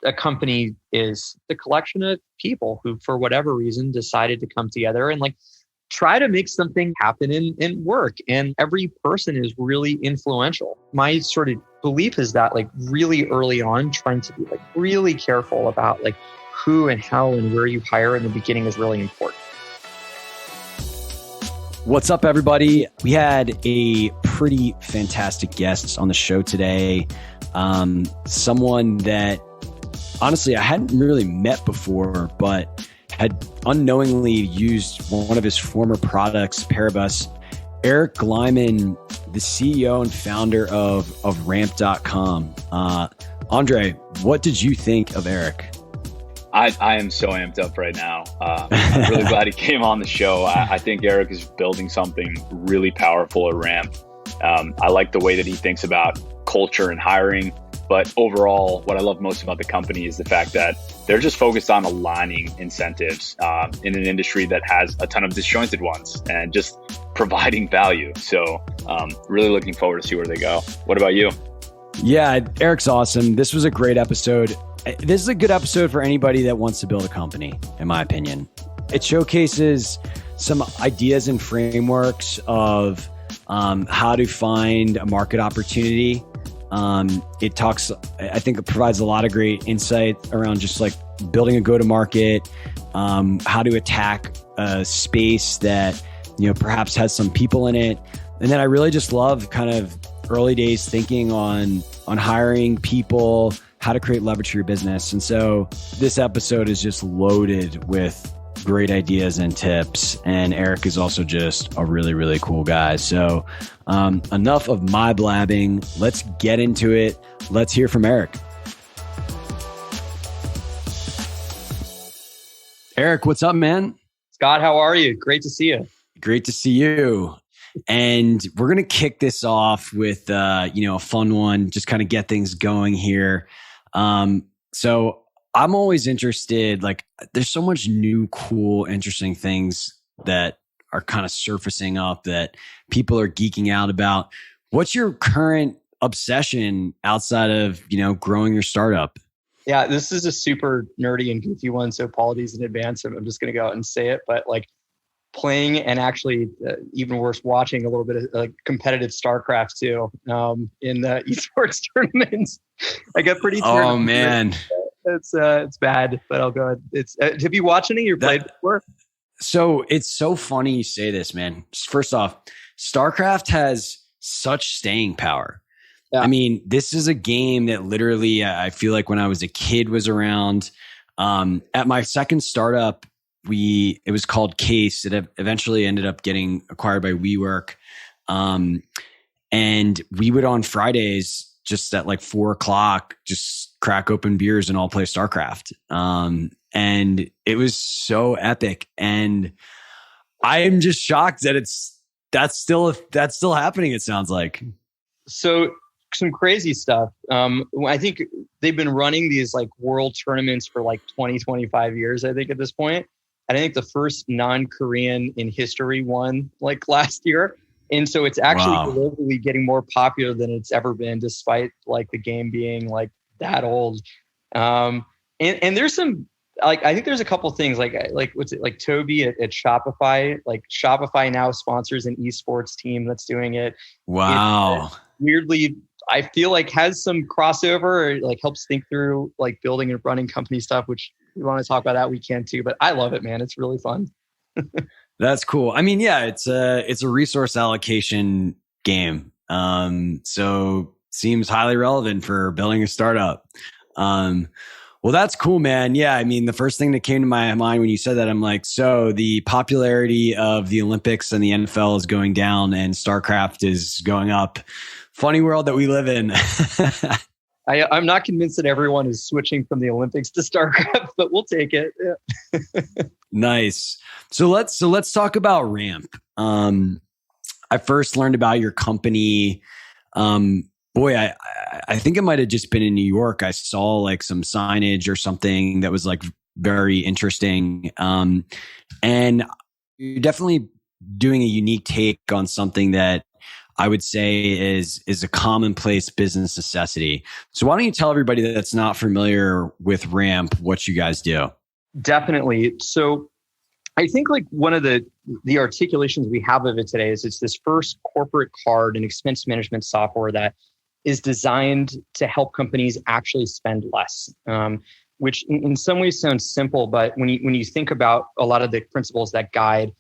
a company is the collection of people who, for whatever reason, decided to come together and like try to make something happen in work. And every person is really influential. My sort of belief is that like really early on, trying to be like really careful about like who and how and where you hire in the beginning is really important. What's up, everybody? We had a pretty fantastic guest on the show today. Someone that honestly I hadn't really met before, but had unknowingly used one of his former products, Paribus. Eric Glyman, the CEO and founder of ramp.com. Andrei, what did you think of Eric? I am so amped up right now. I'm really glad he came on the show. I think Eric is building something really powerful at Ramp. I like the way that he thinks about culture and hiring. But overall, what I love most about the company is the fact that they're just focused on aligning incentives in an industry that has a ton of disjointed ones and just providing value. So really looking forward to see where they go. What about you? Yeah, Eric's awesome. This was a great episode. This is a good episode for anybody that wants to build a company, in my opinion. It showcases some ideas and frameworks of how to find a market opportunity. It talks, I think it provides a lot of great insight around just like building a go-to-market, how to attack a space that, you know, perhaps has some people in it. And then I really just love kind of early days thinking on hiring people, how to create leverage for your business. And so this episode is just loaded with great ideas and tips. And Eric is also just a really, really cool guy. So enough of my blabbing. Let's get into it. Let's hear from Eric. Eric, what's up, man? Scott, how are you? Great to see you. Great to see you. And we're going to kick this off with, a fun one, just kind of get things going here. So I'm always interested, like there's so much new, cool, interesting things that are kind of surfacing up that people are geeking out about. What's your current obsession outside of, growing your startup? Yeah, this is a super nerdy and goofy one. So apologies in advance. I'm just going to go out and say it, but like playing and actually even worse, watching a little bit of like competitive StarCraft too in the esports tournaments. I get pretty turned Oh man. It's bad, but I'll go ahead. It's have you watched any? You've played before? So it's so funny you say this, man. First off, StarCraft has such staying power. Yeah. I mean, this is a game that literally I feel like when I was a kid was around. At my second startup, it was called Case. It eventually ended up getting acquired by WeWork. And we would on Fridays just at like 4:00, just crack open beers and all play StarCraft. And it was so epic. And I am just shocked that that's still happening. It sounds like. So some crazy stuff. I think they've been running these like world tournaments for like 20, 25 years, I think at this point. And I think the first non-Korean in history won like last year. And so it's actually globally getting more popular than it's ever been, despite like the game being like that old. And there's some, like, I think there's a couple things like what's it, like Toby at Shopify, like Shopify now sponsors an esports team that's doing it. Wow. It weirdly, I feel like has some crossover, or like helps think through like building and running company stuff, which we want to talk about that we can too, but I love it, man. It's really fun. That's cool. I mean, yeah, it's a resource allocation game. So seems highly relevant for building a startup. Well, that's cool, man. Yeah. I mean, the first thing that came to my mind when you said that, I'm like, so the popularity of the Olympics and the NFL is going down and StarCraft is going up. Funny world that we live in. I'm not convinced that everyone is switching from the Olympics to StarCraft, but we'll take it. Yeah. Nice. So let's talk about Ramp. I first learned about your company. I think it might have just been in New York. I saw like some signage or something that was like very interesting. And you're definitely doing a unique take on something that I would say is a commonplace business necessity. So why don't you tell everybody that's not familiar with Ramp what you guys do? Definitely. So I think like one of the articulations we have of it today is it's this first corporate card and expense management software that is designed to help companies actually spend less, which in some ways sounds simple, but when you think about a lot of the principles that guide,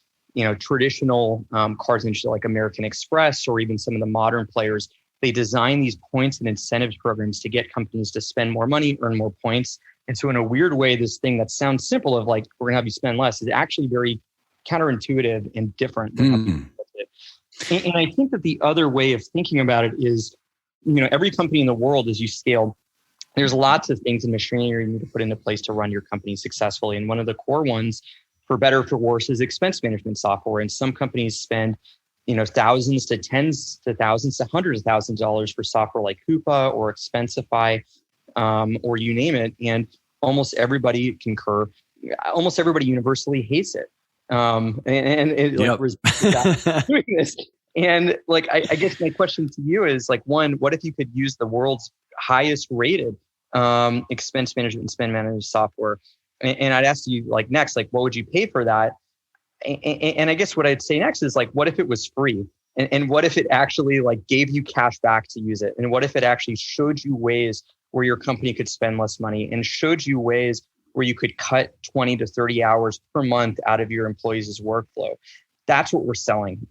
traditional cards industry like American Express or even some of the modern players, they design these points and incentives programs to get companies to spend more money, earn more points. And so in a weird way, this thing that sounds simple of like, we're going to have you spend less is actually very counterintuitive and different than how people do it. And I think that the other way of thinking about it is, every company in the world, as you scale, there's lots of things in machinery you need to put into place to run your company successfully. And one of the core ones, for better or for worse, is expense management software. And some companies spend, thousands to tens to thousands to hundreds of thousands of dollars for software like Coupa or Expensify, or you name it. And almost everybody almost everybody universally hates it. Doing this. And like, I guess my question to you is like, one, what if you could use the world's highest rated expense management and spend management software? And I'd ask you like next, like, what would you pay for that? And I guess what I'd say next is like, what if it was free? And what if it actually like gave you cash back to use it? And what if it actually showed you ways where your company could spend less money and showed you ways where you could cut 20 to 30 hours per month out of your employees' workflow? That's what we're selling.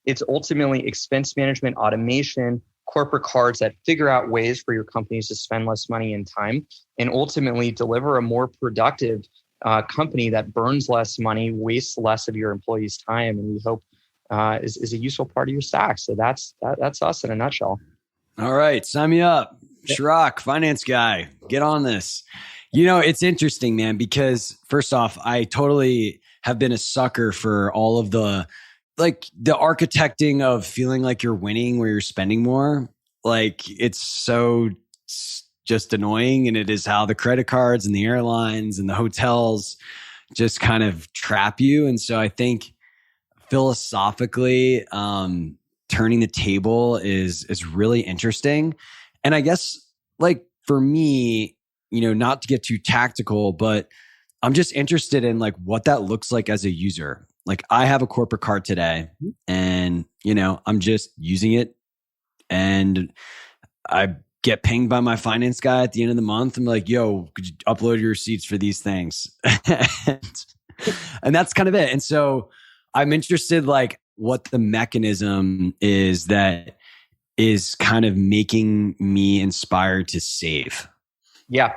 It's ultimately expense management, automation, corporate cards that figure out ways for your companies to spend less money and time and ultimately deliver a more productive company that burns less money, wastes less of your employees' time, and we hope is a useful part of your stack. So that's us in a nutshell. All right, sign me up. Shrock, finance guy, get on this. It's interesting, man, because first off, I totally have been a sucker for all of the architecting of feeling like you're winning where you're spending more. Like it's so just annoying. And it is how the credit cards and the airlines and the hotels just kind of trap you. And so I think philosophically, turning the table is really interesting. And I guess like for me, not to get too tactical, but I'm just interested in like what that looks like as a user. Like I have a corporate card today and, I'm just using it and I get pinged by my finance guy at the end of the month. I'm like, yo, could you upload your receipts for these things? and that's kind of it. And so I'm interested like what the mechanism is that is kind of making me inspired to save. Yeah,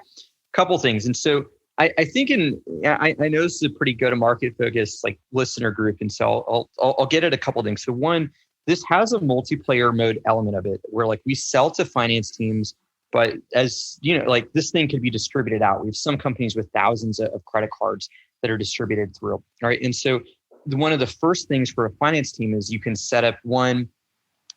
couple things. And so I think I know this is a pretty go-to-market focused like listener group. And so I'll get at a couple things. So one, this has a multiplayer mode element of it where like we sell to finance teams, but as like this thing could be distributed out. We have some companies with thousands of credit cards that are distributed through. All right. And so one of the first things for a finance team is you can set up one,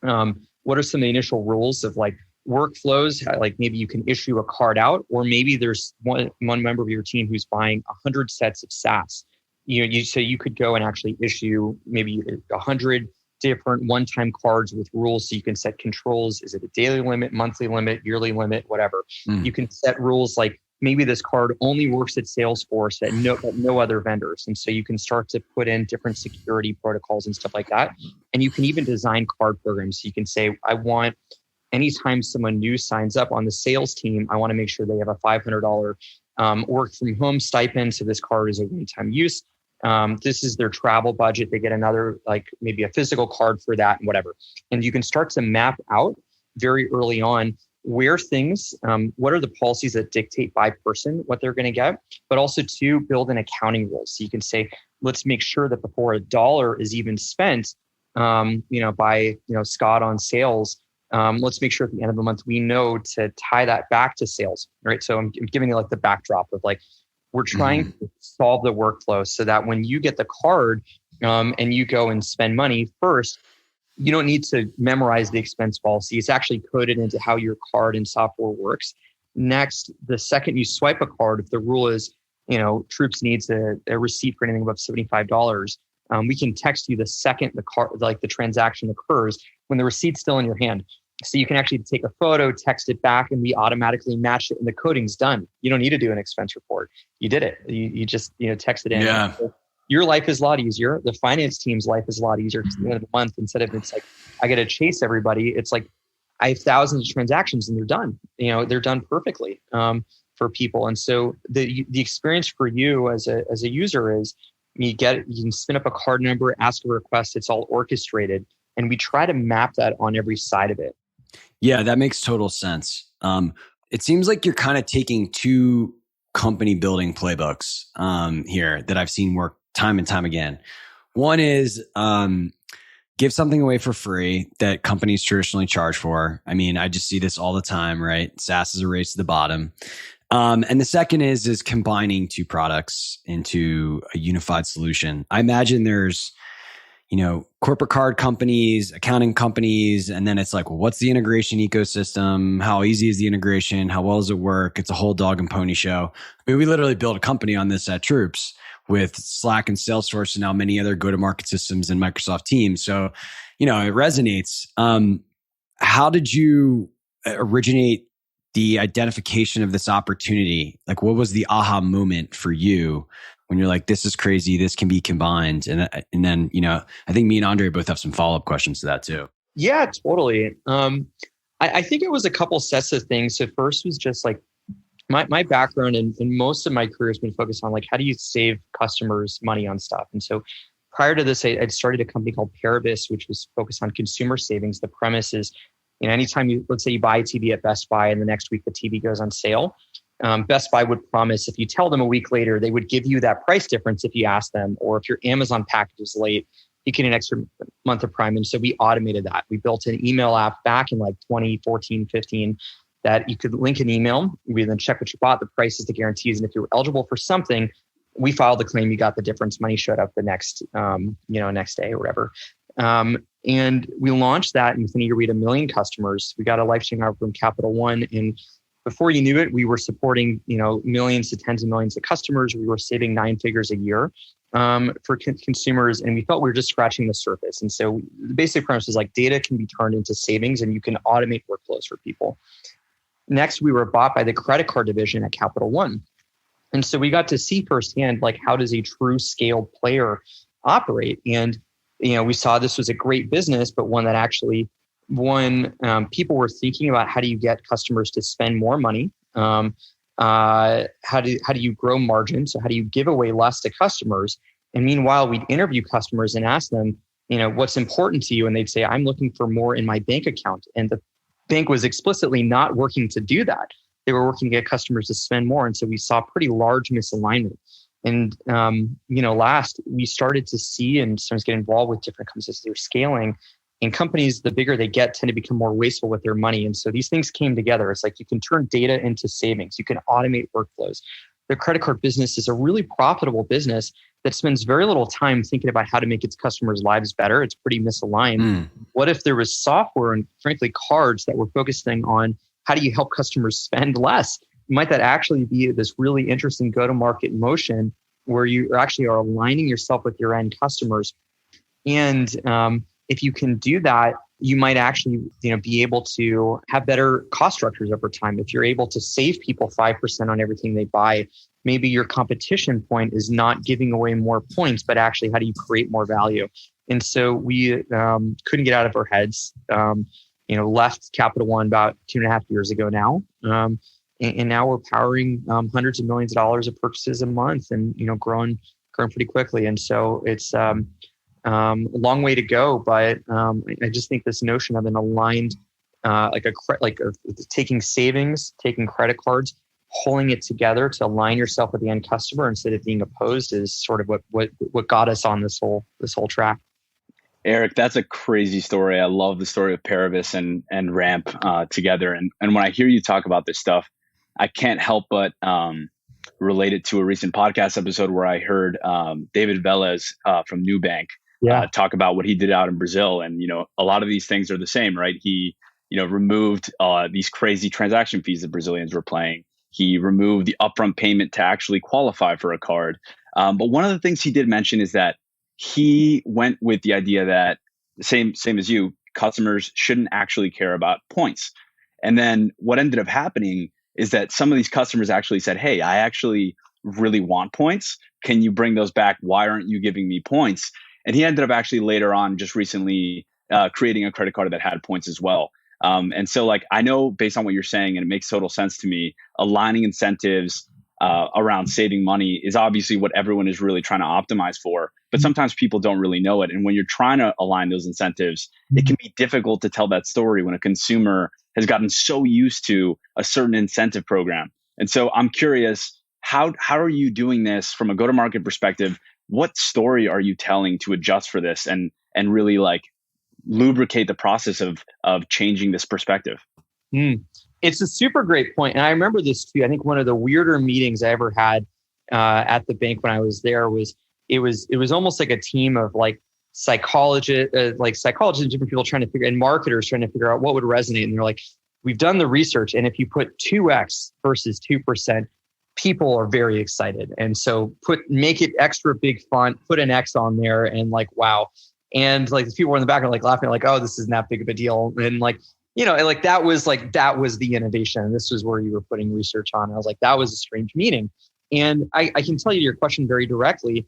what are some of the initial rules of like workflows? Like maybe you can issue a card out, or maybe there's one member of your team who's buying 100 sets of SaaS. So you could go and actually issue maybe 100 different one-time cards with rules. So you can set controls. Is it a daily limit, monthly limit, yearly limit, whatever? You can set rules like maybe this card only works at Salesforce at no other vendors. And so you can start to put in different security protocols and stuff like that. And you can even design card programs. So you can say, I want anytime someone new signs up on the sales team, I want to make sure they have a $500 work from home stipend. So this card is a one-time use. This is their travel budget. They get another, like maybe a physical card for that and whatever. And you can start to map out very early on where things, what are the policies that dictate by person, what they're going to get, but also to build an accounting rule. So you can say, let's make sure that before a dollar is even spent, by, Scott on sales, let's make sure at the end of the month, we know to tie that back to sales, right? So I'm giving you like the backdrop of like, we're trying to solve the workflow so that when you get the card and you go and spend money first, you don't need to memorize the expense policy. It's actually coded into how your card and software works. Next, the second you swipe a card, if the rule is, Troops needs a receipt for anything above $75, We can text you the second the transaction occurs when the receipt's still in your hand. So you can actually take a photo, text it back, and we automatically match it, and the coding's done. You don't need to do an expense report. You did it. You just text it in. Yeah. So your life is a lot easier. The finance team's life is a lot easier because at the end of the month, instead of it's like I got to chase everybody, it's like I have thousands of transactions and they're done. They're done perfectly for people. And so the experience for you as a user is you can spin up a card number, ask a request. It's all orchestrated, and we try to map that on every side of it. Yeah, that makes total sense. It seems like you're kind of taking two company building playbooks here that I've seen work time and time again. One is give something away for free that companies traditionally charge for. I mean, I just see this all the time, right? SaaS is a race to the bottom. And the second is combining two products into a unified solution. I imagine there's corporate card companies, accounting companies, and then it's like, well, what's the integration ecosystem? How easy is the integration? How well does it work? It's a whole dog and pony show. I mean, we literally built a company on this at Troops with Slack and Salesforce and now many other go-to-market systems and Microsoft Teams. So, it resonates. How did you originate the identification of this opportunity? Like, what was the aha moment for you when you're like, this is crazy, this can be combined? And then, I think me and Andrei both have some follow-up questions to that too. Yeah, totally. I think it was a couple sets of things. So first was just like my background and most of my career has been focused on like, how do you save customers money on stuff? And so prior to this, I'd started a company called Paribus, which was focused on consumer savings. The premise is, anytime let's say you buy a TV at Best Buy and the next week the TV goes on sale, Best Buy would promise if you tell them a week later, they would give you that price difference if you ask them, or if your Amazon package is late, you get an extra month of Prime. And so we automated that. We built an email app back in like 2014, 15, that you could link an email. We then check what you bought, the prices, the guarantees. And if you were eligible for something, we filed the claim, you got the difference, money showed up the next, next day or whatever. And we launched that, and within a year we had 1 million customers. We got a life-changing offer from Capital One, and before you knew it, we were supporting millions to tens of millions of customers. We were saving 9 figures a year for consumers, and we felt we were just scratching the surface. And so the basic premise is like data can be turned into savings, and you can automate workflows for people. Next, we were bought by the credit card division at Capital One, and so we got to see firsthand like how does a true scale player operate. And we saw this was a great business, but one that actually people were thinking about how do you get customers to spend more money? How do you grow margin? So how do you give away less to customers? And meanwhile, we'd interview customers and ask them, what's important to you? And they'd say, I'm looking for more in my bank account. And the bank was explicitly not working to do that. They were working to get customers to spend more. And so we saw pretty large misalignment. And, last, we started to see and sometimes get involved with different companies as they were scaling. And companies, the bigger they get, tend to become more wasteful with their money. And so these things came together. It's like you can turn data into savings. You can automate workflows. The credit card business is a really profitable business that spends very little time thinking about how to make its customers' lives better. It's pretty misaligned. What if there was software and frankly cards that were focusing on how do you help customers spend less? Might that actually be this really interesting go-to-market motion where you actually are aligning yourself with your end customers? And if you can do that, you might actually be able to have better cost structures over time. If you're able to save people 5% on everything they buy, maybe your competition point is not giving away more points, but actually how do you create more value? And so we couldn't get out of our heads. Left Capital One about 2.5 years ago now. And now we're powering hundreds of millions of dollars of purchases a month and, growing pretty quickly. And so it's a long way to go, but I just think this notion of an aligned, taking savings, taking credit cards, pulling it together to align yourself with the end customer instead of being opposed is sort of what got us on this whole track. Eric, that's a crazy story. I love the story of Paribus and Ramp together. And when I hear you talk about this stuff, I can't help but relate it to a recent podcast episode where I heard David Velez from Nubank talk about what he did out in Brazil. And, a lot of these things are the same, right? He, removed these crazy transaction fees that Brazilians were paying. He removed the upfront payment to actually qualify for a card. But one of the things he did mention is that he went with the idea that same as you, customers shouldn't actually care about points. And then what ended up happening is that some of these customers actually said, hey, I actually really want points. Can you bring those back? Why aren't you giving me points? And he ended up actually later on, just recently, creating a credit card that had points as well. And so like, I know based on what you're saying, and it makes total sense to me, aligning incentives around saving money is obviously what everyone is really trying to optimize for. But sometimes people don't really know it. And when you're trying to align those incentives, it can be difficult to tell that story when a consumer has gotten so used to a certain incentive program. And so I'm curious, how are you doing this from a go-to-market perspective? What story are you telling to adjust for this and really like lubricate the process of changing this perspective? It's a super great point. And I remember this too. I think one of the weirder meetings I ever had at the bank when I was there was it was almost like a team of like psychologists and different people trying to figure, and marketers trying to figure out what would resonate. And they're like, we've done the research, and if you put 2x versus 2%, people are very excited. And so make it extra big font, put an X on there, and like, wow. And like the people in the back are like laughing, like, oh, this isn't that big of a deal. And like, like that was the innovation. This was where you were putting research on. I was like, that was a strange meeting. And I can tell you your question very directly.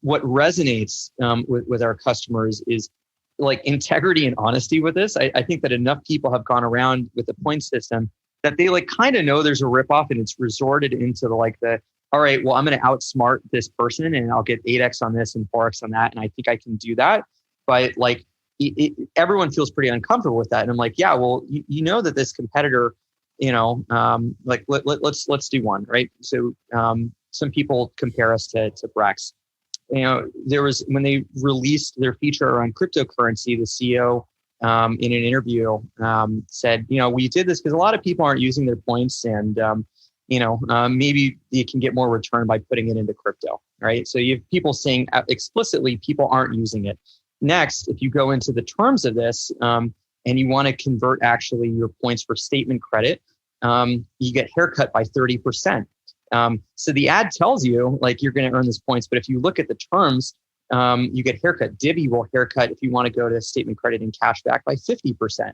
What resonates with our customers is like integrity and honesty with this. I think that enough people have gone around with the point system that they like kind of know there's a ripoff, and it's resorted into all right, well, I'm going to outsmart this person and I'll get 8x on this and 4x on that. And I think I can do that. But like everyone feels pretty uncomfortable with that. And I'm like, yeah, well, you know that this competitor, like let's do one, right? So some people compare us to Brex. There was, when they released their feature around cryptocurrency, the CEO in an interview said, we did this because a lot of people aren't using their points, and maybe you can get more return by putting it into crypto, right? So you have people saying explicitly people aren't using it. Next, if you go into the terms of this and you want to convert actually your points for statement credit, you get haircut by 30%. So the ad tells you like you're going to earn this points, but if you look at the terms, you get haircut. Divvy will haircut if you want to go to statement credit and cash back by 50%.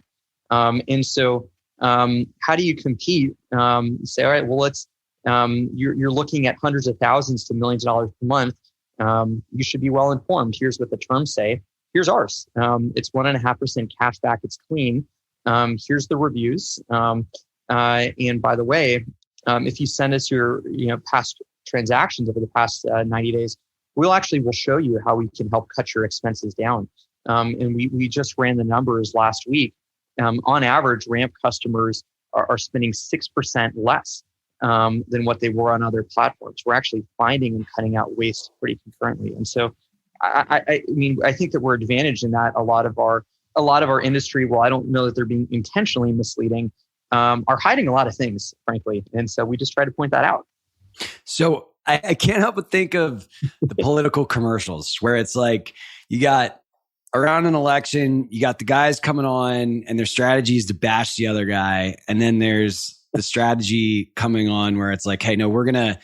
And so how do you compete? Say, all right, well, let's, you're looking at hundreds of thousands to millions of dollars per month. You should be well informed. Here's what the terms say. Here's ours. It's 1.5% cash back. It's clean. Here's the reviews. And by the way, if you send us your past transactions over the past 90 days, we'll show you how we can help cut your expenses down. And we just ran the numbers last week. On average, Ramp customers are spending 6% less than what they were on other platforms. We're actually finding and cutting out waste pretty concurrently. And so, I think that we're advantaged in that a lot of our industry, well, I don't know that they're being intentionally misleading, are hiding a lot of things, frankly. And so we just try to point that out. So I can't help but think of the political commercials where it's like you got around an election, you got the guys coming on and their strategy is to bash the other guy. And then there's the strategy coming on where it's like, hey, no, we're going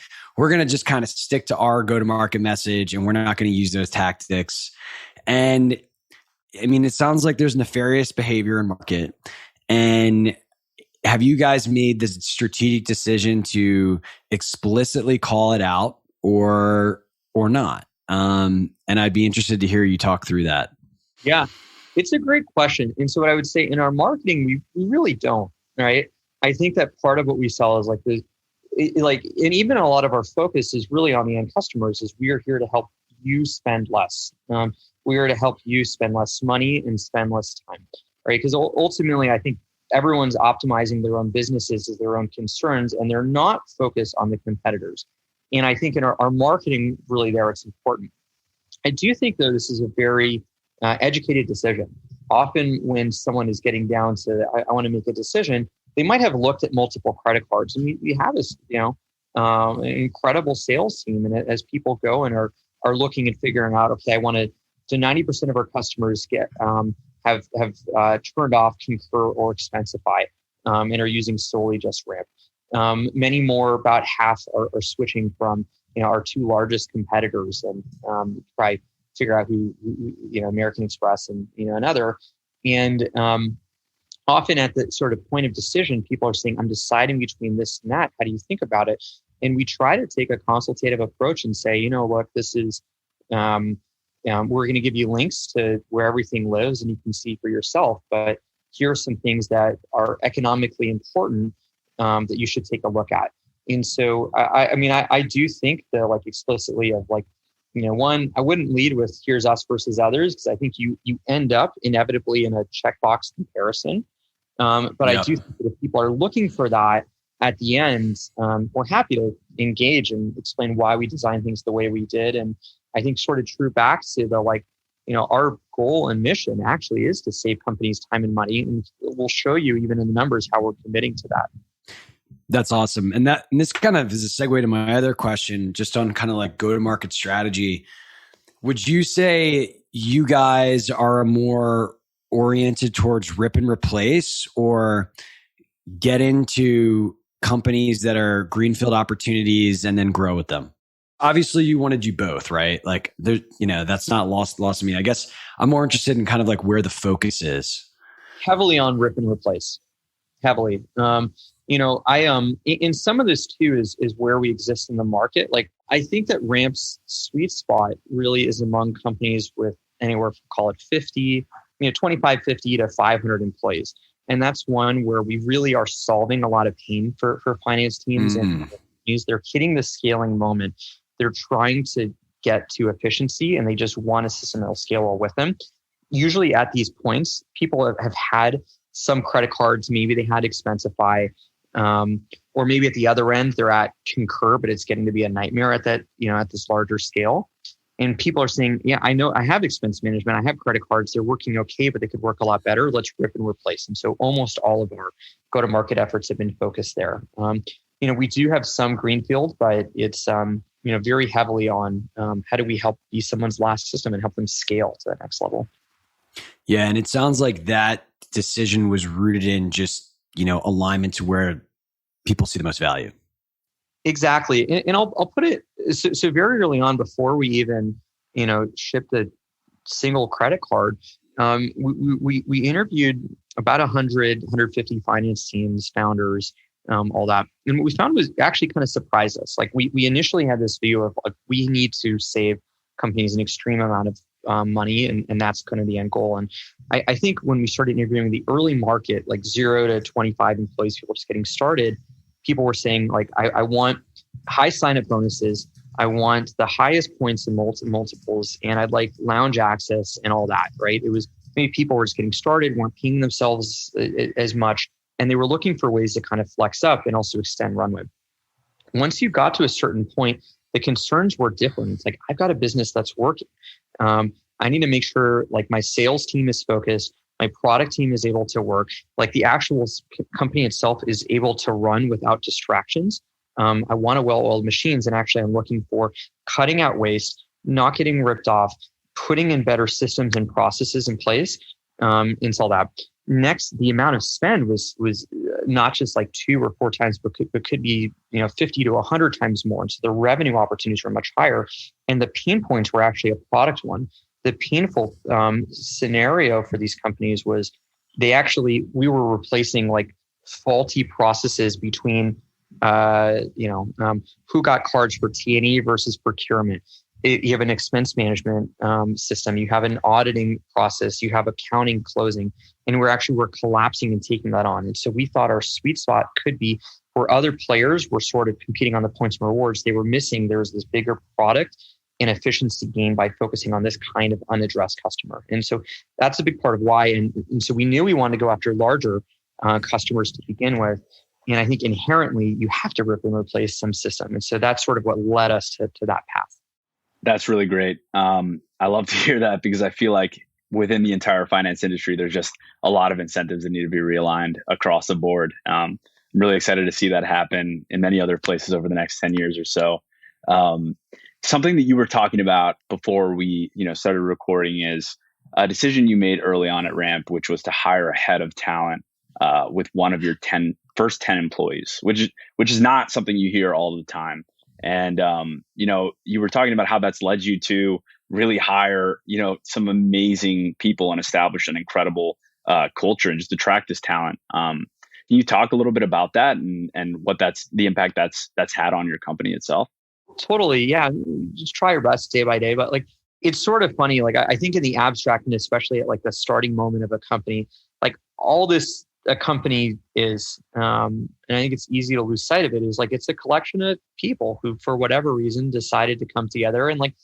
to just kind of stick to our go-to-market message and we're not going to use those tactics. And I mean, it sounds like there's nefarious behavior in market. And have you guys made this strategic decision to explicitly call it out or not? And I'd be interested to hear you talk through that. Yeah, it's a great question. And so what I would say in our marketing, we really don't, right? I think that part of what we sell is and even a lot of our focus is really on the end customers is we are here to help you spend less. We are to help you spend less money and spend less time, right? Because ultimately, I think everyone's optimizing their own businesses as their own concerns, and they're not focused on the competitors. And I think in our marketing, really there, it's important. I do think, though, this is a very educated decision. Often when someone is getting down to, I want to make a decision, they might have looked at multiple credit cards. And we have this, an incredible sales team. And as people go and are looking and figuring out, okay, I want to, 90% of our customers have turned off Concur or Expensify and are using solely just Ramp. Many more, about half are switching from our two largest competitors, and probably figure out American Express and, another. And often at the sort of point of decision, people are saying, I'm deciding between this and that. How do you think about it? And we try to take a consultative approach and say, look, this is, we're going to give you links to where everything lives and you can see for yourself. But here are some things that are economically important that you should take a look at. And so, I do think that like explicitly of like, one, I wouldn't lead with here's us versus others, because I think you end up inevitably in a checkbox comparison. But I do think that if people are looking for that at the end, we're happy to engage and explain why we designed things the way we did. And I think sort of true back to the our goal and mission actually is to save companies time and money. And we'll show you even in the numbers how we're committing to that. That's awesome. And this kind of is a segue to my other question, just on kind of like go-to-market strategy. Would you say you guys are more oriented towards rip and replace, or get into companies that are greenfield opportunities and then grow with them? Obviously you want to do both, right? Like there, that's not lost to me. I guess I'm more interested in kind of like where the focus is. Heavily on rip and replace. Heavily. In some of this too is where we exist in the market. Like I think that Ramp's sweet spot really is among companies with anywhere from, call it 50, 25, 50 to 500 employees. And that's one where we really are solving a lot of pain for finance teams and they're hitting the scaling moment. They're trying to get to efficiency and they just want a system that will scale well with them. Usually at these points, people have had some credit cards. Maybe they had Expensify, or maybe at the other end, they're at Concur, but it's getting to be a nightmare at that, at this larger scale. And people are saying, yeah, I know I have expense management. I have credit cards. They're working okay, but they could work a lot better. Let's rip and replace them. So almost all of our go-to-market efforts have been focused there. We do have some greenfield, but it's, very heavily on how do we help be someone's last system and help them scale to that next level. Yeah. And it sounds like that decision was rooted in just, alignment to where people see the most value. Exactly. And I'll put it, so very early on, before we even, shipped the single credit card, we interviewed about 150 finance teams, founders, all that. And what we found was actually kind of surprised us. Like we initially had this view of like, we need to save companies an extreme amount of money, and that's kind of the end goal. And I think when we started interviewing the early market, like 0 to 25 employees, people just getting started, people were saying like, I want high sign-up bonuses. I want the highest points in multiples, and I'd like lounge access and all that, right? It was maybe people were just getting started, weren't paying themselves as much, and they were looking for ways to kind of flex up and also extend runway. Once you got to a certain point, the concerns were different. It's like, I've got a business that's working. I need to make sure like my sales team is focused, my product team is able to work, like the actual company itself is able to run without distractions. I want a well-oiled machines, and actually I'm looking for cutting out waste, not getting ripped off, putting in better systems and processes in place, install that. Next, the amount of spend was not just like 2 or 4 times, but could be 50 to 100 times more. And so the revenue opportunities were much higher, and the pain points were actually a product one. The painful scenario for these companies was we were replacing like faulty processes between who got cards for T&E versus procurement. You have an expense management system, you have an auditing process, you have accounting, closing, and we're collapsing and taking that on. And so we thought our sweet spot could be where other players were sort of competing on the points and rewards. They were missing, there was this bigger product and efficiency gain by focusing on this kind of unaddressed customer. And so that's a big part of why. And so we knew we wanted to go after larger customers to begin with. And I think inherently you have to rip and replace some system. And so that's sort of what led us to that path. That's really great. I love to hear that, because I feel like within the entire finance industry, there's just a lot of incentives that need to be realigned across the board. I'm really excited to see that happen in many other places over the next 10 years or so. Something that you were talking about before we started recording is a decision you made early on at Ramp, which was to hire a head of talent with one of your first 10 employees, which is not something you hear all the time. And, you were talking about how that's led you to really hire, some amazing people and establish an incredible culture and just attract this talent. Can you talk a little bit about that and what the impact that's had on your company itself? Totally. Yeah. Just try your best day by day. But like, it's sort of funny. Like, I think in the abstract, and especially at like the starting moment of a company, like all this a company is, and I think it's easy to lose sight of it, is like, it's a collection of people who, for whatever reason, decided to come together and like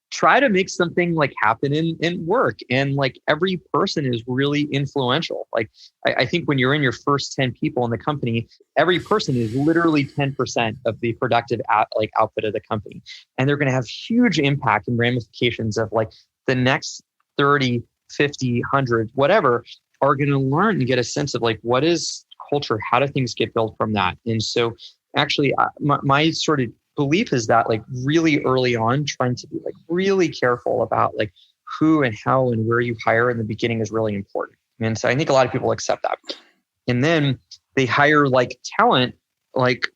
try to make something like happen in work. And like every person is really influential. Like I think when you're in your first 10 people in the company, every person is literally 10% of the productive output of the company. And they're going to have huge impact and ramifications of like the next 30, 50, 100, whatever, are going to learn and get a sense of like, what is culture? How do things get built from that? And so actually my sort of belief is that like really early on, trying to be like really careful about like who and how and where you hire in the beginning is really important. And so I think a lot of people accept that. And then they hire like talent, like,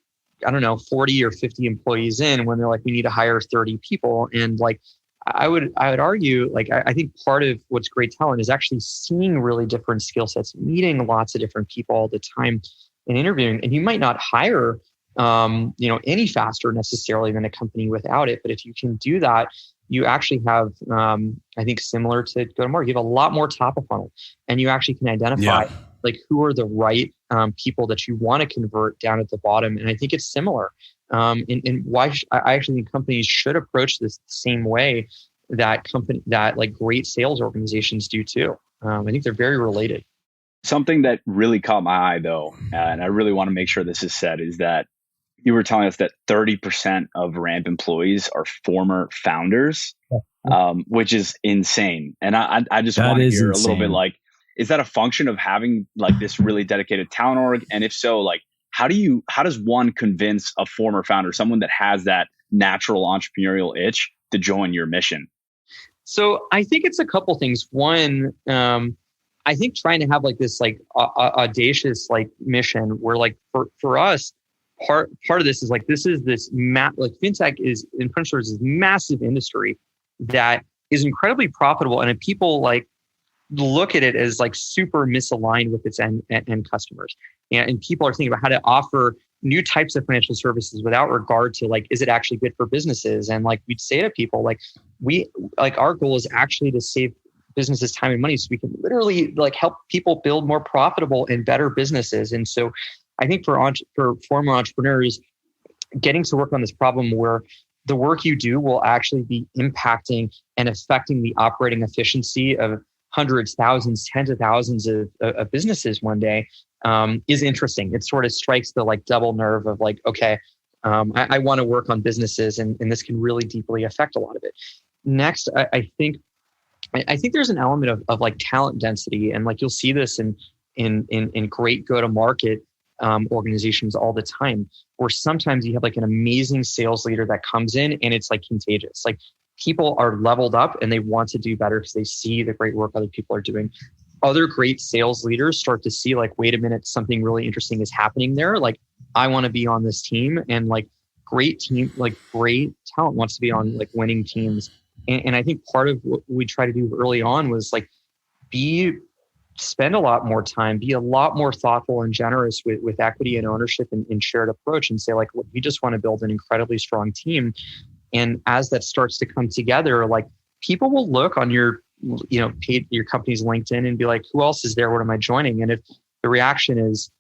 I don't know, 40 or 50 employees in when they're like, we need to hire 30 people. And like, I would argue, like, I think part of what's great talent is actually seeing really different skill sets, meeting lots of different people all the time and interviewing. And you might not hire any faster necessarily than a company without it. But if you can do that, you actually have, I think similar to go-to-market, you have a lot more top of funnel, and you actually can identify like who are the right people that you want to convert down at the bottom. And I think it's similar. And why I actually think companies should approach this the same way that like great sales organizations do too. I think they're very related. Something that really caught my eye though, and I really want to make sure this is said, is that you were telling us that 30% of Ramp employees are former founders, which is insane. And I just want to hear a little bit like, is that a function of having like this really dedicated talent org? And if so, like, how does one convince a former founder, someone that has that natural entrepreneurial itch, to join your mission? So I think it's a couple things. One, I think trying to have like this like audacious like mission where like for us, part of this is like, like fintech is in principle is this massive industry that is incredibly profitable, and people like look at it as like super misaligned with its end customers. And people are thinking about how to offer new types of financial services without regard to like, is it actually good for businesses? And like we'd say to people, like our goal is actually to save businesses time and money so we can literally like help people build more profitable and better businesses. And so I think for former entrepreneurs, getting to work on this problem where the work you do will actually be impacting and affecting the operating efficiency of hundreds, thousands, tens of thousands of businesses one day is interesting. It sort of strikes the like double nerve of like, okay, I want to work on businesses, and this can really deeply affect a lot of it. Next, I think there's an element of like talent density, and like you'll see this in great go-to-market organizations all the time, where sometimes you have like an amazing sales leader that comes in and it's like contagious. Like people are leveled up and they want to do better because they see the great work other people are doing. Other great sales leaders start to see like, wait a minute, something really interesting is happening there. Like I want to be on this team, and like great talent wants to be on like winning teams. And I think part of what we try to do early on was like spend a lot more time, be a lot more thoughtful and generous with equity and ownership and shared approach, and say like, we just want to build an incredibly strong team. And as that starts to come together, like people will look on your company's LinkedIn and be like, who else is there? What am I joining? And if the reaction is,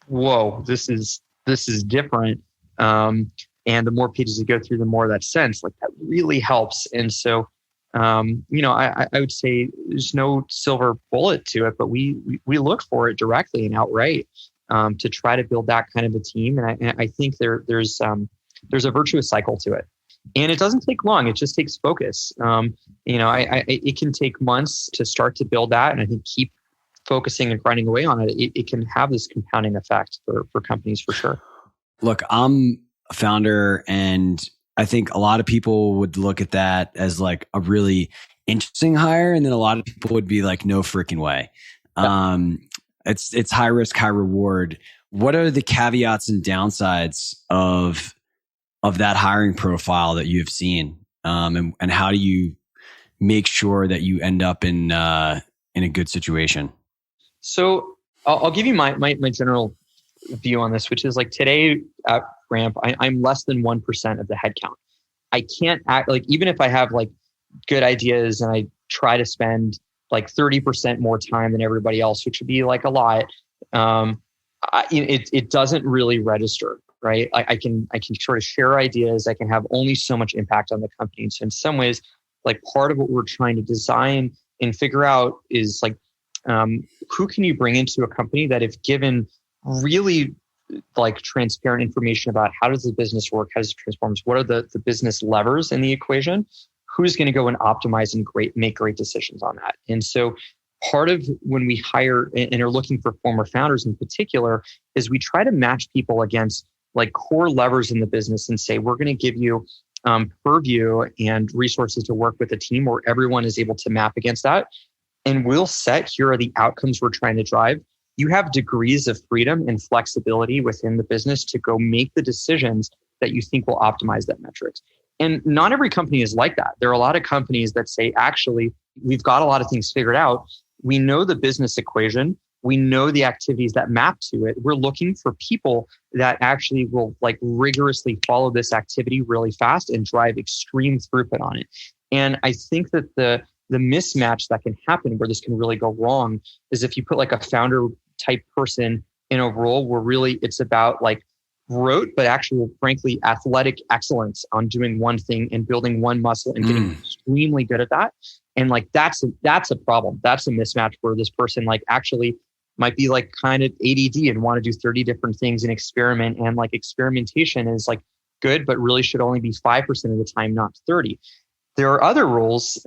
whoa, this is different. And the more pages you go through, the more that sense, like that really helps. And so, I would say there's no silver bullet to it, but we look for it directly and outright to try to build that kind of a team. And I think there's a virtuous cycle to it, and it doesn't take long. It just takes focus. It can take months to start to build that, and I think keep focusing and grinding away on it. It can have this compounding effect for companies for sure. Look, I'm a founder, and I think a lot of people would look at that as like a really interesting hire, and then a lot of people would be like, no freaking way. It's high risk, high reward. What are the caveats and downsides of that hiring profile that you've seen? and how do you make sure that you end up in a good situation? So I'll give you my general view on this, which is like today at Ramp, I'm less than 1% of the headcount. I can't act like, even if I have like good ideas and I try to spend like 30% more time than everybody else, which would be like a lot, it doesn't really register, right? I can sort of share ideas. I can have only so much impact on the company. So in some ways, like part of what we're trying to design and figure out is like, who can you bring into a company that if given really like transparent information about how does the business work, how does it transform, what are the business levers in the equation, who's going to go and optimize and make great decisions on that. And so part of when we hire and are looking for former founders in particular is we try to match people against like core levers in the business and say, we're going to give you purview and resources to work with a team where everyone is able to map against that. And we'll set, here are the outcomes we're trying to drive. You have degrees of freedom and flexibility within the business to go make the decisions that you think will optimize that metrics. And not every company is like that. There are a lot of companies that say, actually, we've got a lot of things figured out. We know the business equation. We know the activities that map to it. We're looking for people that actually will like rigorously follow this activity really fast and drive extreme throughput on it. And I think that the mismatch that can happen where this can really go wrong is if you put like a founder type person in a role where really it's about like rote, but actual, frankly, athletic excellence on doing one thing and building one muscle and getting extremely good at that. And like, that's a problem. That's a mismatch where this person like actually might be like kind of ADD and want to do 30 different things and experiment. And like experimentation is like good, but really should only be 5% of the time, not 30. There are other roles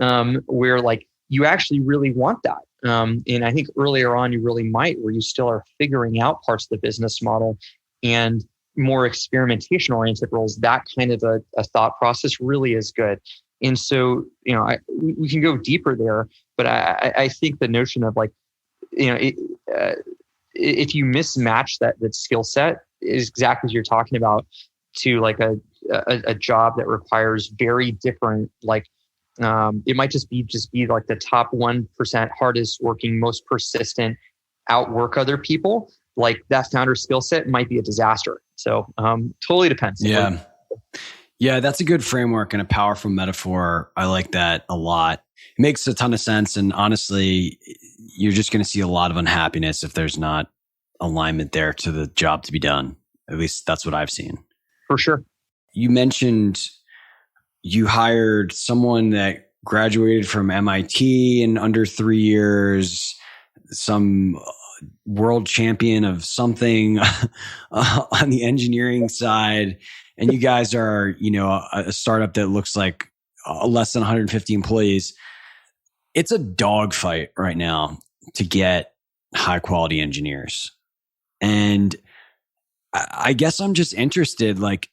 where like you actually really want that. And I think earlier on, you really might, where you still are figuring out parts of the business model and more experimentation oriented roles, that kind of a thought process really is good. And so, we can go deeper there, but I think the notion of like, if you mismatch that skill set is exactly as you're talking about to like a job that requires very different, like, it might just be like the top 1% hardest working, most persistent, outwork other people. Like that founder skill set might be a disaster. So totally depends. Yeah. Yeah, that's a good framework and a powerful metaphor. I like that a lot. It makes a ton of sense. And honestly, you're just going to see a lot of unhappiness if there's not alignment there to the job to be done. At least that's what I've seen. For sure. You mentioned you hired someone that graduated from MIT in under 3 years, some world champion of something on the engineering side. And you guys are, a startup that looks like less than 150 employees. It's a dogfight right now to get high quality engineers. And I guess I'm just interested, like,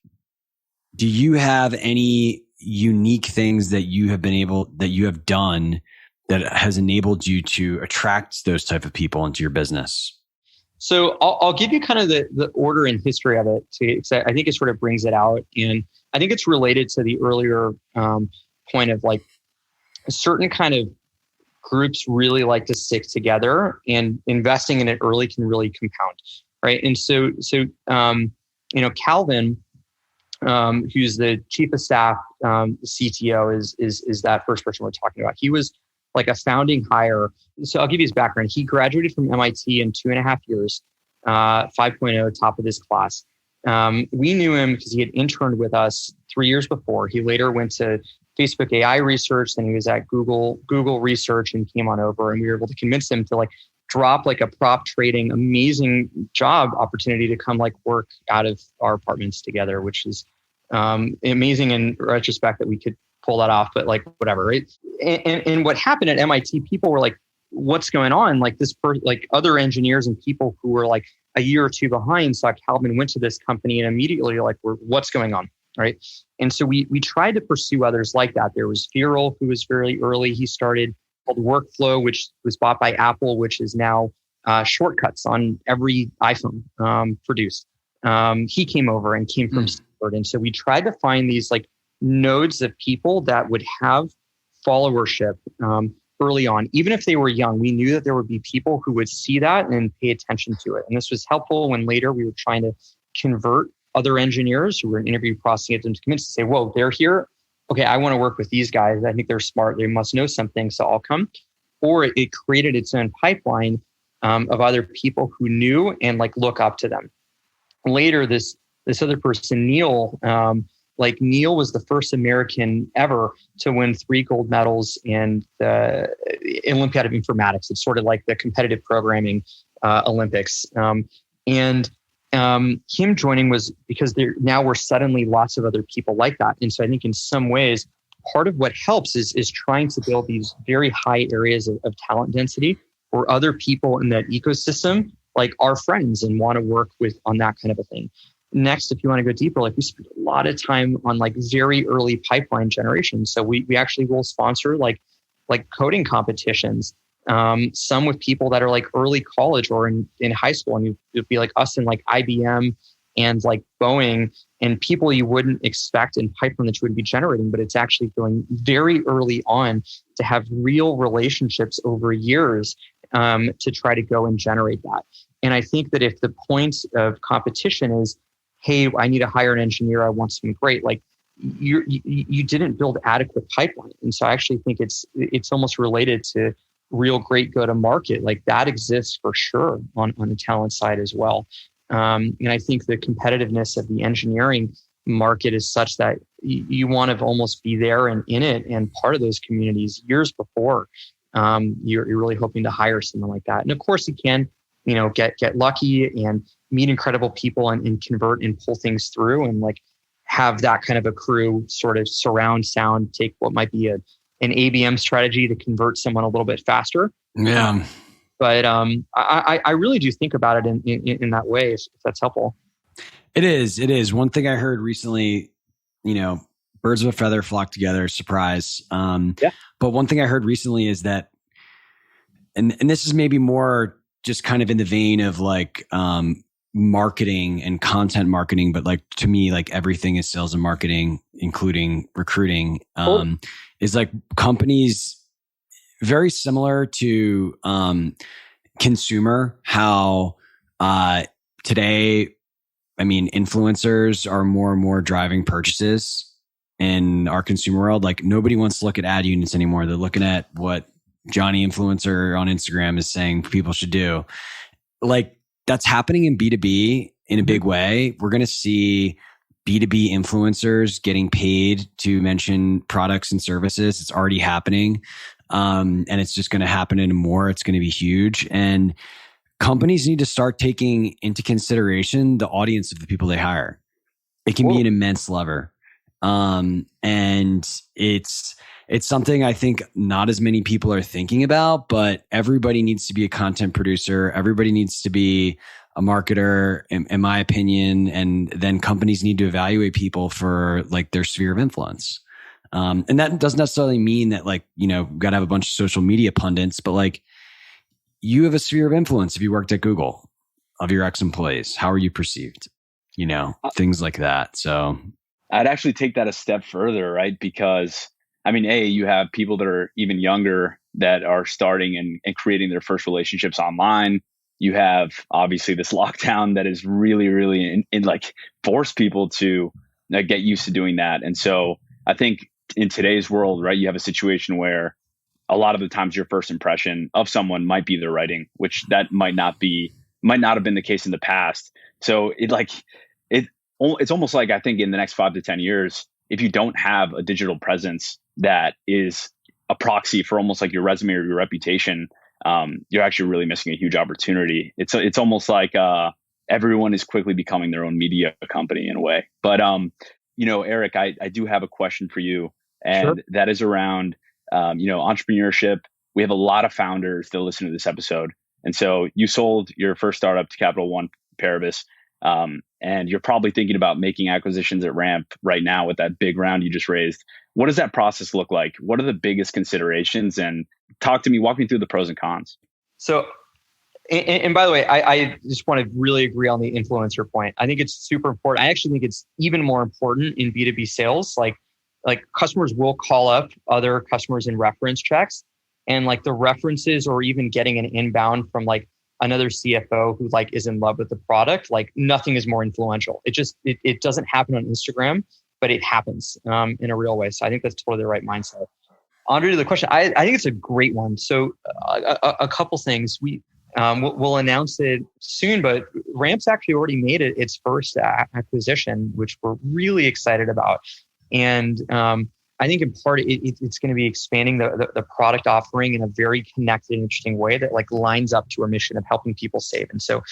do you have any unique things that you have done that has enabled you to attract those type of people into your business? So I'll give you kind of the order and history of it. Because I think it sort of brings it out. And I think it's related to the earlier point of like a certain kind of groups really like to stick together, and investing in it early can really compound, right? And so Calvin, who's the chief of staff, the CTO is that first person we're talking about. He was like a founding hire. So I'll give you his background. He graduated from MIT in 2.5 years, 5.0, top of his class. We knew him because he had interned with us 3 years before. He later went to Facebook AI research, then he was at Google research and came on over, and we were able to convince him to like drop like a prop trading amazing job opportunity to come like work out of our apartments together, which is amazing in retrospect that we could pull that off, but like whatever, right? And what happened at MIT, people were like, what's going on? Like like other engineers and people who were like a year or two behind saw Calvin went to this company and immediately like, what's going on, right? And so we tried to pursue others like that. There was Viral, who was very early. He started called Workflow, which was bought by Apple, which is now shortcuts on every iPhone produced. He came over and came from Stanford. And so we tried to find these like nodes of people that would have followership early on. Even if they were young, we knew that there would be people who would see that and pay attention to it. And this was helpful when later we were trying to convert other engineers who were in interview process, get them to convince to say, whoa, they're here. Okay, I want to work with these guys. I think they're smart. They must know something, so I'll come. Or it created its own pipeline of other people who knew and like look up to them. Later, this other person, Neil, Neil was the first American ever to win 3 gold medals in the Olympiad of Informatics. It's sort of like the competitive programming Olympics. Him joining was because now we're suddenly lots of other people like that. And so I think in some ways, part of what helps is trying to build these very high areas of talent density where other people in that ecosystem like are friends and want to work on that kind of a thing. Next, if you want to go deeper, like we spend a lot of time on like very early pipeline generation. So we actually will sponsor like coding competitions. Some with people that are like early college or in high school, and it'd be like us and like IBM and like Boeing and people you wouldn't expect in pipeline that you would be generating, but it's actually going very early on to have real relationships over years to try to go and generate that. And I think that if the point of competition is, hey, I need to hire an engineer, I want something great, like you didn't build adequate pipeline. And so I actually think it's almost related to real great go-to-market. Like that exists for sure on the talent side as well. And I think the competitiveness of the engineering market is such that you want to almost be there and in it and part of those communities years before you're really hoping to hire someone like that. And of course you can, get lucky and meet incredible people and convert and pull things through and like have that kind of a crew sort of surround sound, take what might be an ABM strategy to convert someone a little bit faster. Yeah. But I really do think about it in that way, if that's helpful. It is. One thing I heard recently, birds of a feather flock together, surprise. But one thing I heard recently is that, and this is maybe more just kind of in the vein of like marketing and content marketing, but like to me, like everything is sales and marketing, including recruiting, is like companies very similar to consumer, how today, influencers are more and more driving purchases in our consumer world. Like nobody wants to look at ad units anymore. They're looking at what Johnny Influencer on Instagram is saying people should do. Like that's happening in B2B in a big way. We're going to see B2B influencers getting paid to mention products and services. It's already happening. And it's just going to happen in more. It's going to be huge. And companies need to start taking into consideration the audience of the people they hire. It can be an immense lever. And it's something I think not as many people are thinking about, but everybody needs to be a content producer. Everybody needs to be a marketer, in my opinion. And then companies need to evaluate people for like their sphere of influence. And that doesn't necessarily mean that like, got to have a bunch of social media pundits, but like you have a sphere of influence if you worked at Google of your ex-employees. How are you perceived? Things like that. So I'd actually take that a step further, right? Because you have people that are even younger that are starting and creating their first relationships online. You have obviously this lockdown that is really, really in like force people to get used to doing that. And so I think in today's world, right, you have a situation where a lot of the times your first impression of someone might be their writing, which that might not have been the case in the past. So it's almost like I think in the next 5 to 10 years, if you don't have a digital presence that is a proxy for almost like your resume or your reputation, you're actually really missing a huge opportunity. It's almost like everyone is quickly becoming their own media company in a way. But Eric, I do have a question for you, and that is around entrepreneurship. We have a lot of founders that listen to this episode, and so you sold your first startup to Capital One, Paribus. And you're probably thinking about making acquisitions at Ramp right now with that big round you just raised. What does that process look like? What are the biggest considerations? And walk me through the pros and cons. So, and by the way, I just want to really agree on the influencer point. I think it's super important. I actually think it's even more important in B2B sales. Like like customers will call up other customers in reference checks, and like the references or even getting an inbound from like another CFO who like is in love with the product, like nothing is more influential. It doesn't happen on Instagram, but it happens in a real way. So I think that's totally the right mindset. Andrei, to the question, I think it's a great one. So a couple things. We'll announce it soon, but Ramp's actually already made its first acquisition, which we're really excited about. And I think in part it's going to be expanding the product offering in a very connected, interesting way that like lines up to our mission of helping people save. And so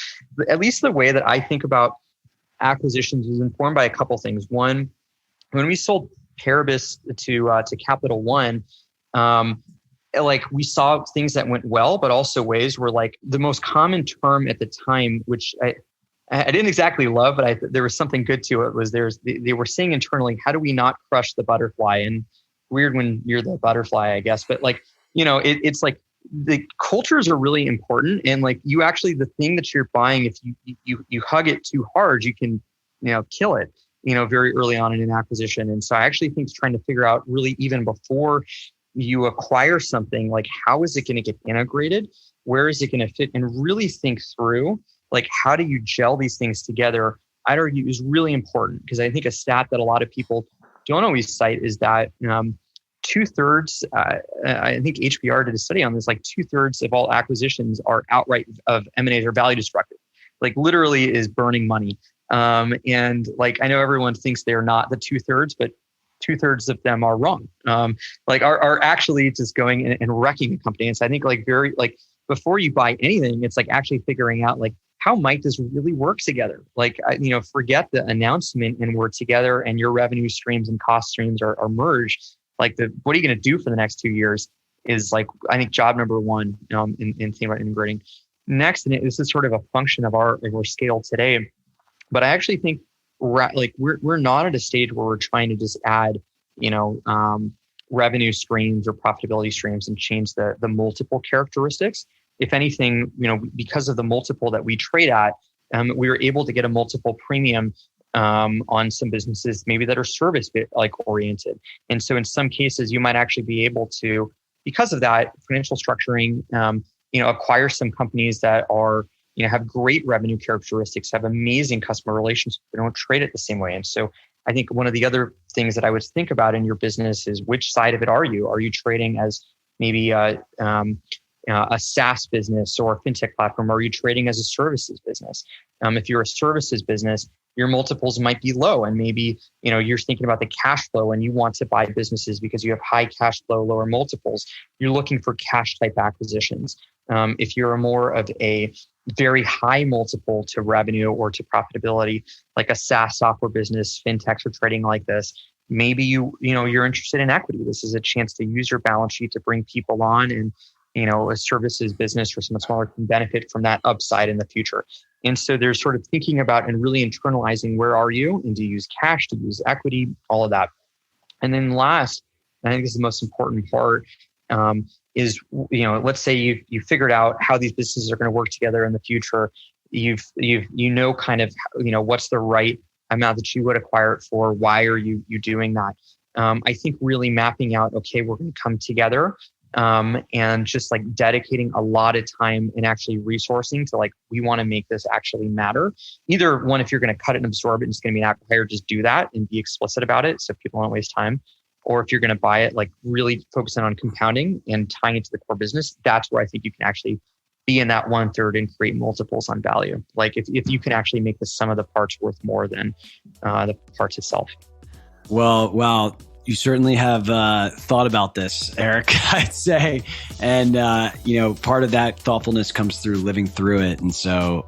at least the way that I think about acquisitions is informed by a couple things. One, when we sold Paribus to Capital One, like we saw things that went well, but also ways where like the most common term at the time, which I didn't exactly love, but there was something good to it, was they were saying internally, how do we not crush the butterfly? And weird when you're the butterfly, I guess, but like, it's like the cultures are really important. And like you actually, the thing that you're buying, if you hug it too hard, you can, kill it, very early on in an acquisition. And so I actually think trying to figure out really even before you acquire something, like how is it going to get integrated? Where is it going to fit? And really think through, like, how do you gel these things together? I'd argue is really important, because I think a stat that a lot of people don't always cite is that 2/3, I think HBR did a study on this, like 2/3 of all acquisitions are outright of M&As are value destructive, like literally is burning money. And like, I know everyone thinks they're not the 2/3, but 2/3 of them are wrong. Like are actually just going and wrecking a company. And so I think like very, like before you buy anything, it's like actually figuring out like, how might this really work together? Like, forget the announcement and we're together and your revenue streams and cost streams are merged. Like what are you going to do for the next 2 years is like, I think job number one in thinking about integrating. Next, and this is sort of a function of our scale today, but I actually think like we're not at a stage where we're trying to just add, revenue streams or profitability streams and change the multiple characteristics. If anything, because of the multiple that we trade at, we were able to get a multiple premium on some businesses maybe that are service like oriented. And so in some cases, you might actually be able to, because of that financial structuring, acquire some companies that are, have great revenue characteristics, have amazing customer relationships, they don't trade it the same way. And so I think one of the other things that I would think about in your business is which side of it are you? Are you trading as maybe a SaaS business or a fintech platform? Are you trading as a services business? If you're a services business, your multiples might be low, and maybe you're thinking about the cash flow and you want to buy businesses because you have high cash flow, lower multiples. You're looking for cash type acquisitions. If you're more of a very high multiple to revenue or to profitability, like a SaaS software business, fintechs are trading like this. Maybe you're interested in equity. This is a chance to use your balance sheet to bring people on, and a services business or someone smaller can benefit from that upside in the future. And so there's sort of thinking about and really internalizing where are you, and do you use cash, to use equity, all of that. And then last, I think this is the most important part, is, let's say you figured out how these businesses are going to work together in the future. You've kind of, what's the right amount that you would acquire it for? Why are you doing that? I think really mapping out, okay, we're going to come together, and just like dedicating a lot of time and actually resourcing to like, we want to make this actually matter. Either one, if you're going to cut it and absorb it and it's going to be an acquire, just do that and be explicit about it so people don't waste time. Or if you're going to buy it, like really focusing on compounding and tying it to the core business, that's where I think you can actually be in that 1/3 and create multiples on value. Like if you can actually make the sum of the parts worth more than the parts itself. Well, wow. You certainly have thought about this, Eric, I'd say. And, part of that thoughtfulness comes through living through it. And so,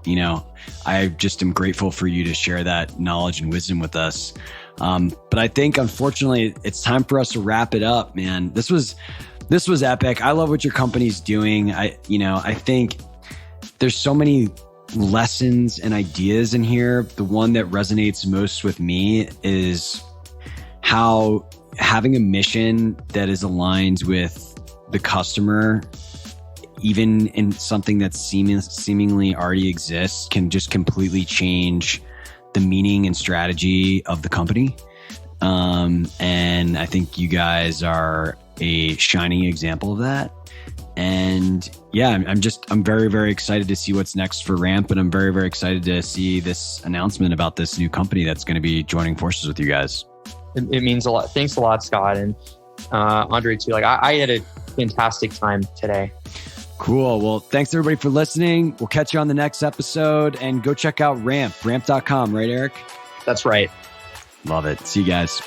I just am grateful for you to share that knowledge and wisdom with us. But I think, unfortunately, it's time for us to wrap it up, man. This was epic. I love what your company's doing. I think there's so many lessons and ideas in here. The one that resonates most with me is how having a mission that is aligned with the customer, even in something that seemingly already exists, can just completely change the meaning and strategy of the company. And I think you guys are a shining example of that. And yeah, I'm very, very excited to see what's next for Ramp. And I'm very, very excited to see this announcement about this new company that's going to be joining forces with you guys. It means a lot. Thanks a lot, Scott. And Andrei too. Like I had a fantastic time today. Cool. Well, thanks everybody for listening. We'll catch you on the next episode, and go check out ramp.com, right, Eric? That's right. Love it. See you guys.